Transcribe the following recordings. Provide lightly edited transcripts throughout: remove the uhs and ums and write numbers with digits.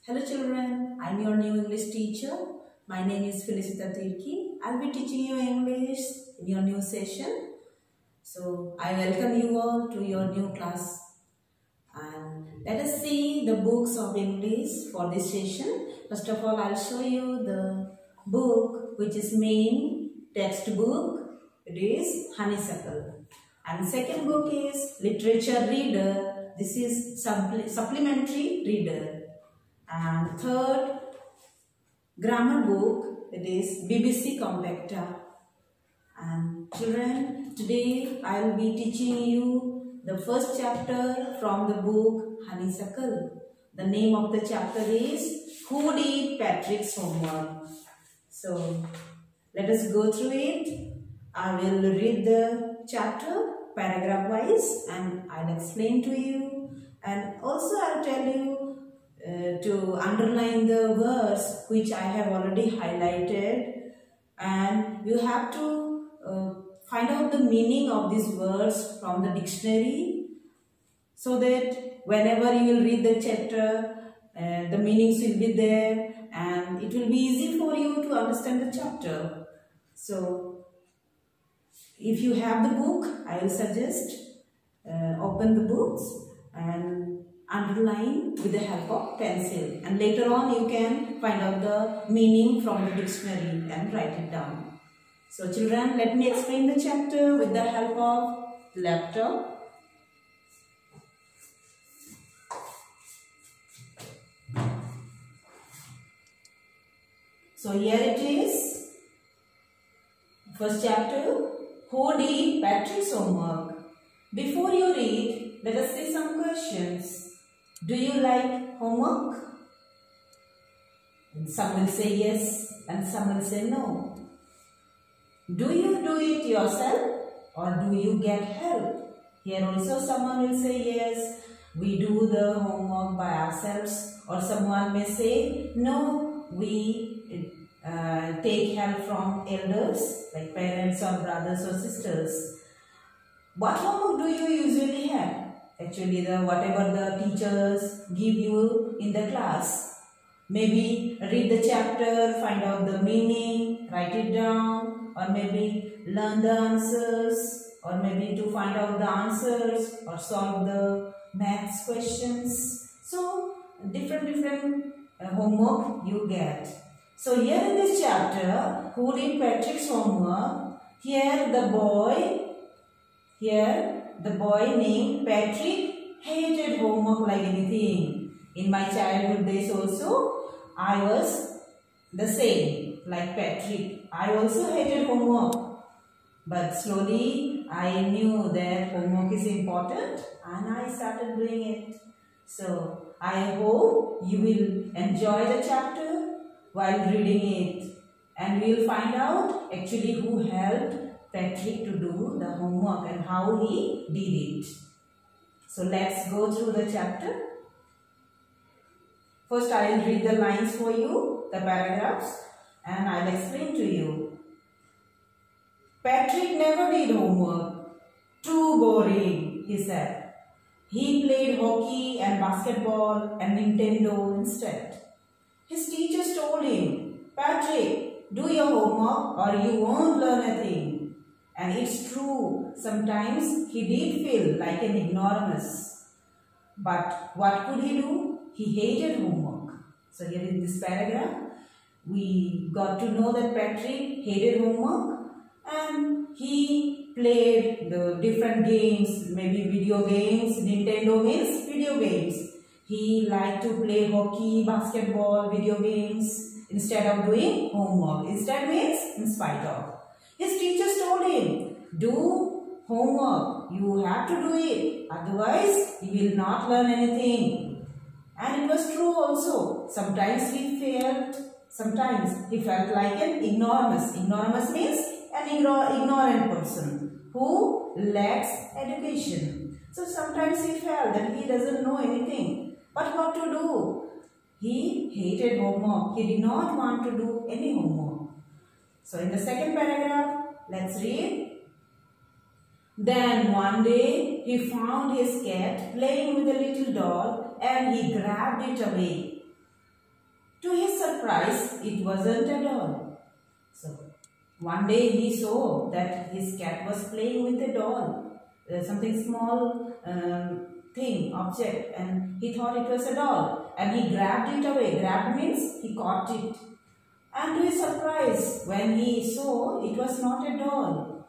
Hello children, I am your new English teacher. My name is Filisita. I will be teaching you English in your new session. So I welcome you all to your new class. And let us see the books of English for this session. First of all, I will show you the book which is main textbook. It is Honeysuckle. And second book is Literature Reader. This is supplementary reader. And third grammar book, it is BBC Compacta. And children, today I will be teaching you the first chapter from the book Honeysuckle. The name of the chapter is Who Did Patrick's Homework? So let us go through it. I will read the chapter paragraph wise and I'll explain to you, and also I'll tell you to underline the words which I have already highlighted, and you have to find out the meaning of these words from the dictionary, so that whenever you will read the chapter, the meanings will be there and it will be easy for you to understand the chapter. So if you have the book, I will suggest open the books and underline with the help of pencil, and later on you can find out the meaning from the dictionary and write it down. So children, let me explain the chapter with the help of laptop. So here it is, first chapter, Who Did Patrick's Homework? Before you read, let us see some questions. Do you like homework? And some will say yes and some will say no. Do you do it yourself or do you get help? Here also someone will say yes, we do the homework by ourselves, or someone may say no, we take help from elders like parents or brothers or sisters. What homework do you usually have? Actually, whatever the teachers give you in the class. Maybe read the chapter, find out the meaning, write it down, or maybe learn the answers, or maybe to find out the answers or solve the maths questions. So different homework you get. So here in this chapter, Who Did Patrick's Homework? Here the boy named Patrick hated homework like anything. In my childhood days also, I was the same like Patrick. I also hated homework. But slowly I knew that homework is important and I started doing it. So I hope you will enjoy the chapter while reading it. And we will find out actually who helped Patrick to do the homework and how he did it. So let's go through the chapter. First I will read the lines for you, the paragraphs, and I will explain to you. Patrick never did homework. Too boring, he said. He played hockey and basketball and Nintendo instead. His teachers told him, Patrick, do your homework or you won't learn a thing. And it's true, sometimes he did feel like an ignoramus. But what could he do? He hated homework. So here in this paragraph, we got to know that Patrick hated homework and he played the different games, maybe video games. Nintendo means video games. He liked to play hockey, basketball, video games instead of doing homework. Instead means in spite of. His teachers told him, do homework, you have to do it, otherwise you will not learn anything. And it was true also. Sometimes he failed, sometimes he felt like an ignoramus. Ignoramus means an ignorant person who lacks education. So sometimes he felt that he doesn't know anything. But what to do? He hated homework. He did not want to do any homework. So in the second paragraph, let's read. Then one day he found his cat playing with a little doll and he grabbed it away. To his surprise, it wasn't a doll. So, one day he saw that his cat was playing with a doll, something small object, and he thought it was a doll, and he grabbed it away. Grabbed means he caught it. And to his surprise, when he saw it was not a doll.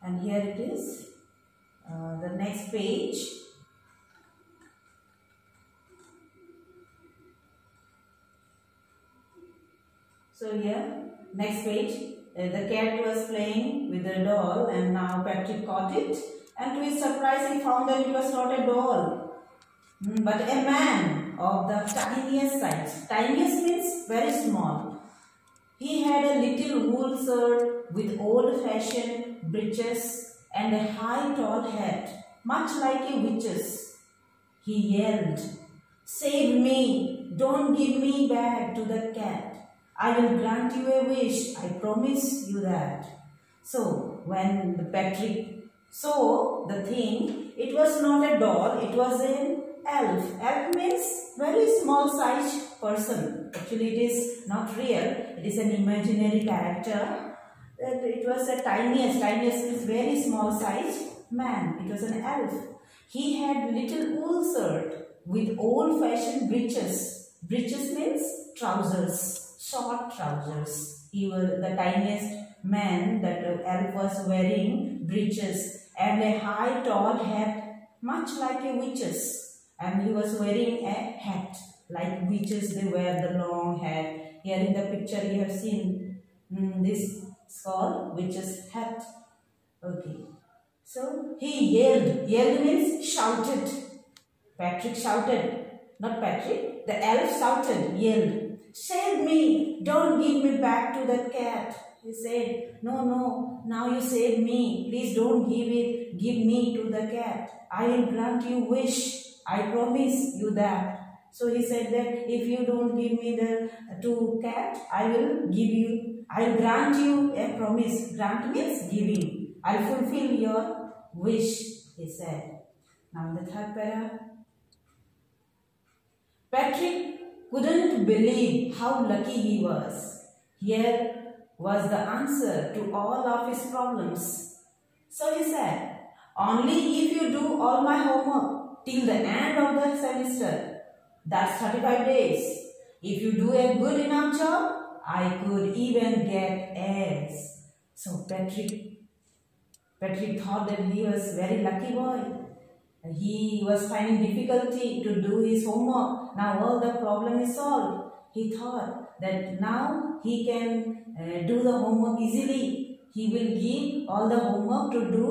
And here it is, the next page. So here, next page, the cat was playing with the doll, and now Patrick caught it. And to his surprise, he found that it was not a doll, but a man of the tiniest size. Tiniest means very small. He had a little wool shirt with old-fashioned breeches and a high tall hat, much like a witch's. He yelled, "Save me! Don't give me back to the cat. I will grant you a wish. I promise you that." So, when Patrick saw the thing, it was not a doll, it was an elf. Elf means very small sized person. Actually, it is not real, it is an imaginary character. It was a tiniest means very small sized man. It was an elf. He had little wool shirt with old fashioned breeches. Breeches means trousers, short trousers. He was the tiniest man, that elf was wearing breeches and a high tall hat, much like a witch's. And he was wearing a hat like witches, they wear the long hat. Here in the picture you have seen this is called witch's hat. Okay. So he yelled. Yelled means shouted. Patrick shouted. Not Patrick. The elf shouted, yelled, "Save me! Don't give me back to the cat." He said, no, now you save me. Please don't give me to the cat. I will grant you wish. I promise you that. So he said that if you don't give me the cat, I will grant you a promise. Grant means giving. I will fulfill your wish, he said. Now in the third para. Patrick couldn't believe how lucky he was. Here was the answer to all of his problems. So he said, "Only if you do all my homework till the end of the semester, that's 35 days. If you do a good enough job, I could even get A's." So Patrick thought that he was very lucky boy. He was finding difficulty to do his homework. Now all the problem is solved. He thought that now he can do the homework easily. He will give all the homework to do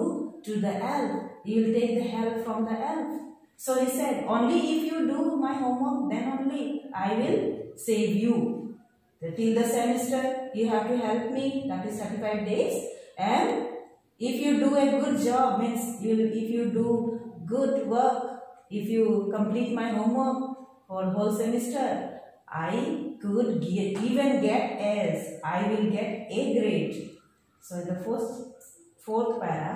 to the elf. He will take the help from the elf. So he said, "Only if you do my homework, then only I will save you. Till the semester, you have to help me. That is 35 days. And if you do a good job, means if you do good work, if you complete my homework for whole semester, I could even get A's. I will get A grade." So in the fourth para,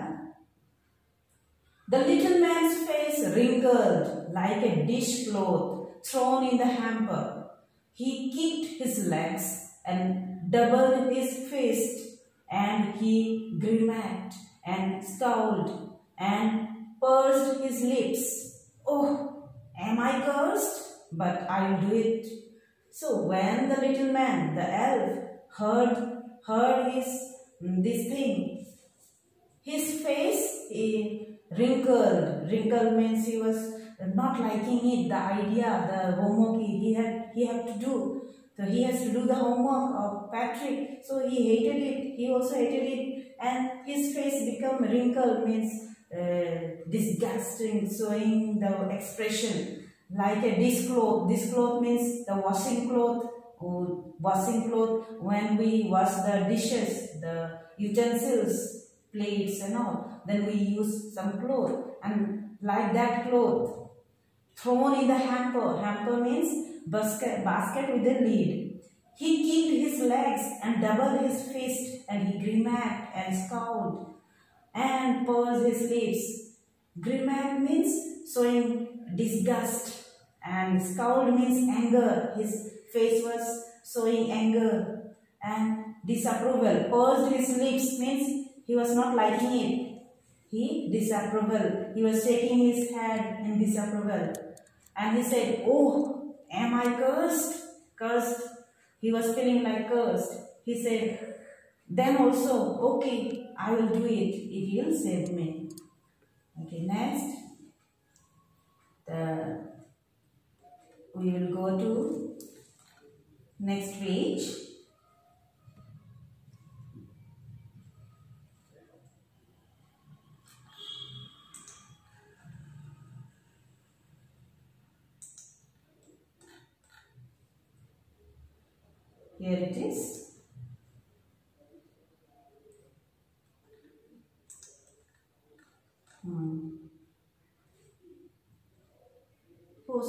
the little man's face wrinkled like a dishcloth thrown in the hamper. He kicked his legs and doubled his fist, and he grimaced and scowled and pursed his lips. "Oh, am I cursed? But I will do it." So when the little man, the elf, heard this thing, his face wrinkled. Wrinkled means he was not liking it, the idea, the homework he had to do. So he has to do the homework of Patrick. So he hated it. He also hated it, and his face become wrinkled, means disgusting, showing the expression like a dishcloth. Dishcloth means the washing cloth. Washing cloth, when we wash the dishes, the utensils, plates and all, then we use some cloth, and like that cloth thrown in the hamper. Hamper means basket with a lid. He kicked his legs and doubled his fist, and he grimaced and scowled and pursed his lips. Grimace means showing disgust, and scowled means anger. His face was showing anger, and disapproval. Pursed his lips means he was not liking it. He disapproval. He was shaking his head in disapproval. And he said, "Oh, am I cursed?" Cursed. He was feeling like cursed. He said, "Then also, okay, I will do it if you will save me." Okay, next. We will go to next page. Here it is.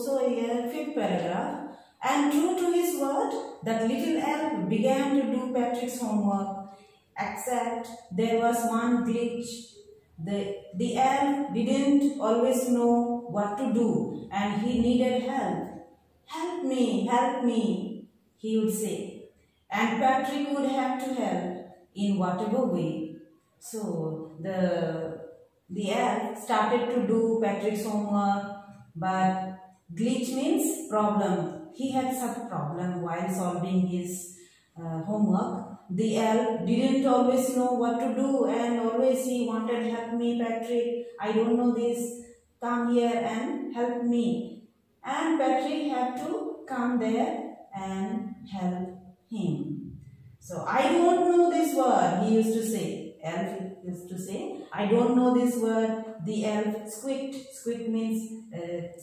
So here, fifth paragraph. And true to his word, that little elf began to do Patrick's homework, except there was one glitch. The elf didn't always know what to do, and he needed help. Help me, he would say. And Patrick would have to help in whatever way. So the elf started to do Patrick's homework, but glitch means problem. He had some problem while solving his homework. The elf didn't always know what to do, and always he wanted, "Help me, Patrick. I don't know this. Come here and help me." And Patrick had to come there and help him. So, "I don't know this word," he used to say. Elf used to say, "I don't know this word." The elf squeaked. Squeak means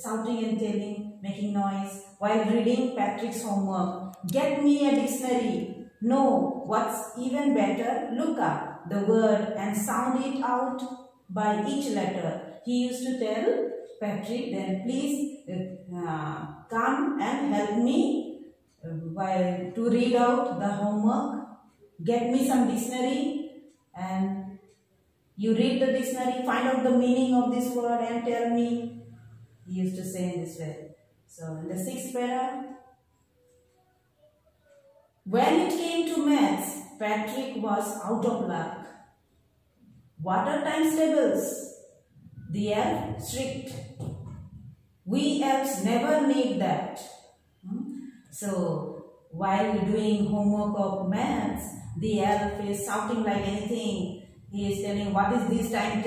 shouting and telling, making noise while reading Patrick's homework. "Get me a dictionary. No, what's even better, look up the word and sound it out by each letter." He used to tell Patrick, "Then please come and help me to read out the homework. Get me some dictionary, and you read the dictionary, find out the meaning of this word and tell me." He used to say in this way. So in the sixth para, when it came to maths, Patrick was out of luck. "What are times tables?" the elf shrieked. "We elves never need that." So while doing homework of maths, the elf is shouting like anything. He is telling, "What is these times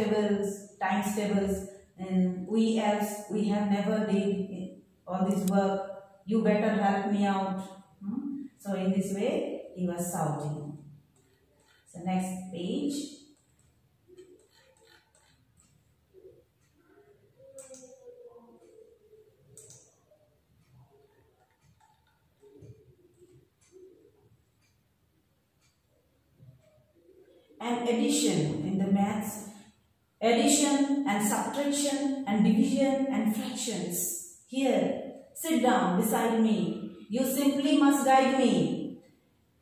tables, and we elves, we have never did all this work. You better help me out." So in this way, he was shouting. So next page. And addition in the maths, addition and subtraction and division and fractions. Here, sit down beside me. You simply must guide me.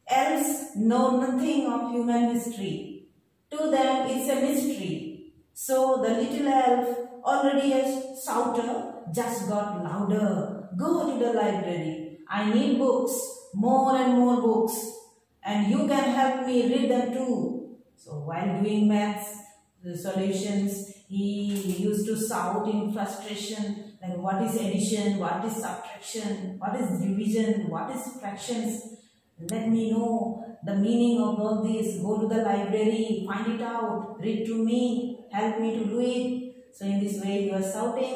Elves know nothing of human history. To them, it's a mystery. So the little elf, already a shouter, just got louder. "Go to the library. I need books, more and more books. And you can help me read them too." So while doing maths, the solutions, he used to shout in frustration, like, "What is addition? What is subtraction? What is division? What is fractions? Let me know the meaning of all this. Go to the library, find it out, read to me, help me to do it." So in this way he was shouting,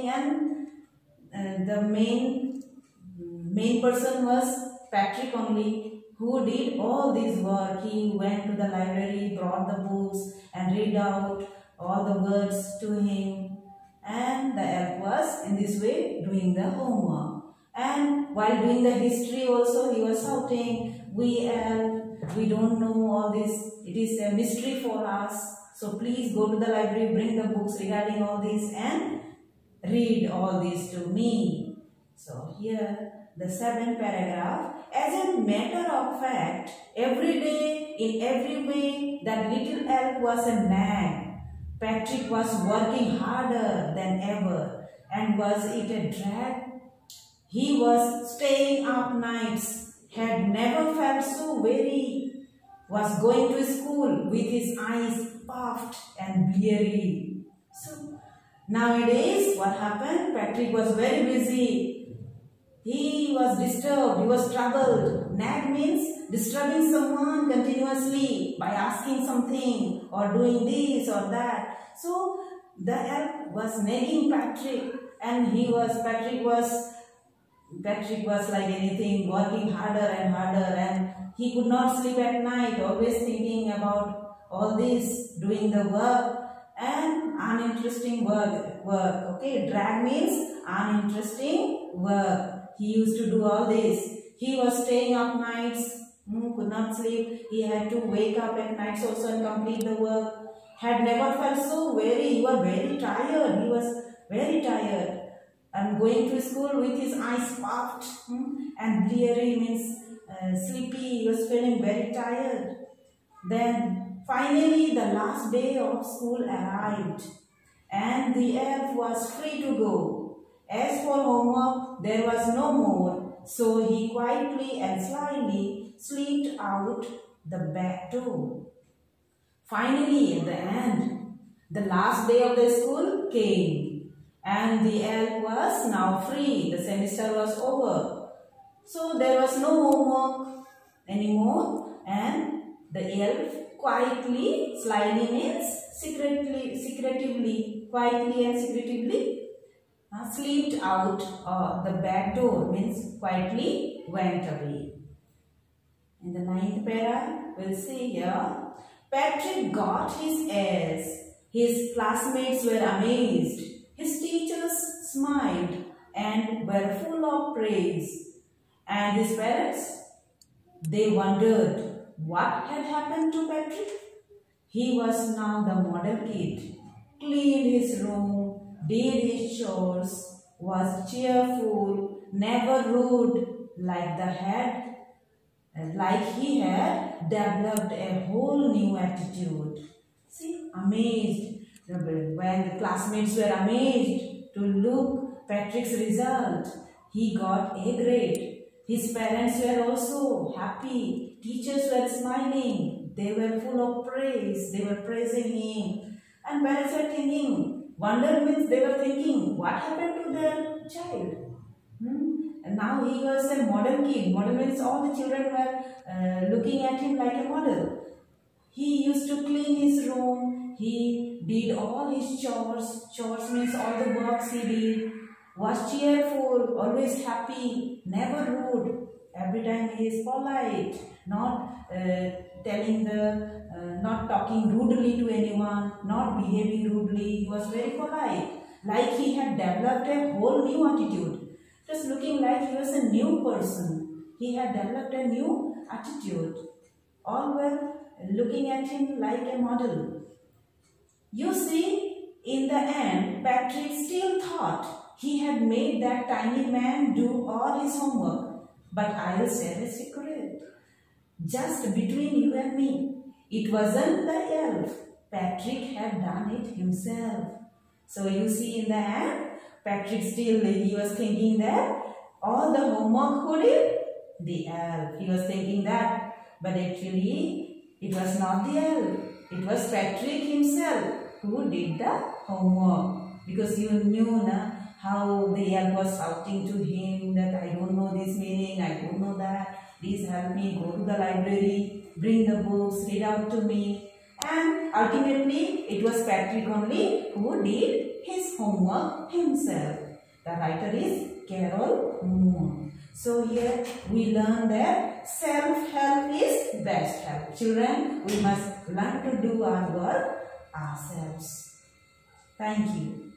and the main person was Patrick only, who did all this work. He went to the library, brought the books and read out all the words to him. And the elf was in this way doing the homework. And while doing the history also, he was shouting, "We elf, we don't know all this. It is a mystery for us. So please go to the library, bring the books regarding all this and read all this to me." So here the seventh paragraph. As a matter of fact, every day, in every way, that little elf was a nag. Patrick was working harder than ever, and was it a drag? He was staying up nights, had never felt so weary, was going to school with his eyes puffed and bleary. So nowadays, what happened? Patrick was very busy. He was disturbed, he was troubled. Nag means disturbing someone continuously by asking something or doing this or that. So the elf was nagging Patrick, and Patrick was like anything, working harder and harder, and he could not sleep at night, always thinking about all this, doing the work and uninteresting work. Okay, drag means uninteresting work. He used to do all this. He was staying up nights, could not sleep. He had to wake up at nights also and complete the work. Had never felt so weary. He was very tired. He was very tired. And going to school with his eyes puffed, and bleary means sleepy. He was feeling very tired. Then finally the last day of school arrived, and the elf was free to go. As for homework, there was no more, so he quietly and slyly slipped out the back door. Finally, at the end, the last day of the school came, and the elf was now free. The semester was over, so there was no homework anymore, and the elf quietly, slyly means secretively, quietly and secretively slipped out the back door, means quietly went away. In the 9th para, we'll see here, Patrick got his A's. His classmates were amazed. His teachers smiled and were full of praise. And his parents, they wondered what had happened to Patrick. He was now the model kid, cleaned his room, did his chores, was cheerful, never rude, like he had developed a whole new attitude. See, amazed. When the classmates were amazed to look Patrick's result, he got A grade. His parents were also happy. Teachers were smiling. They were full of praise. They were praising him. And parents were thinking, wonder means they were thinking, what happened to their child? And now he was a model kid. Model means all the children were looking at him like a model. He used to clean his room. He did all his chores. Chores means all the works he did. Was cheerful, always happy, never rude. Every time he is polite, not not talking rudely to anyone, not behaving rudely. He was very polite, like he had developed a whole new attitude. Just looking like he was a new person. He had developed a new attitude. All were looking at him like a model. You see, in the end, Patrick still thought he had made that tiny man do all his homework. But I will share a secret. Just between you and me, it wasn't the elf. Patrick had done it himself. So you see, in the end, Patrick still, he was thinking that all the homework who did? The elf. He was thinking that. But actually, it was not the elf. It was Patrick himself who did the homework. Because you knew how the elf was shouting to him that I don't know this meaning, I don't know that. Please help me, go to the library, bring the books, read out to me. And ultimately, it was Patrick only who did his homework himself. The writer is Carol Moon. So here we learn that self-help is best help. Children, we must learn to do our work ourselves. Thank you.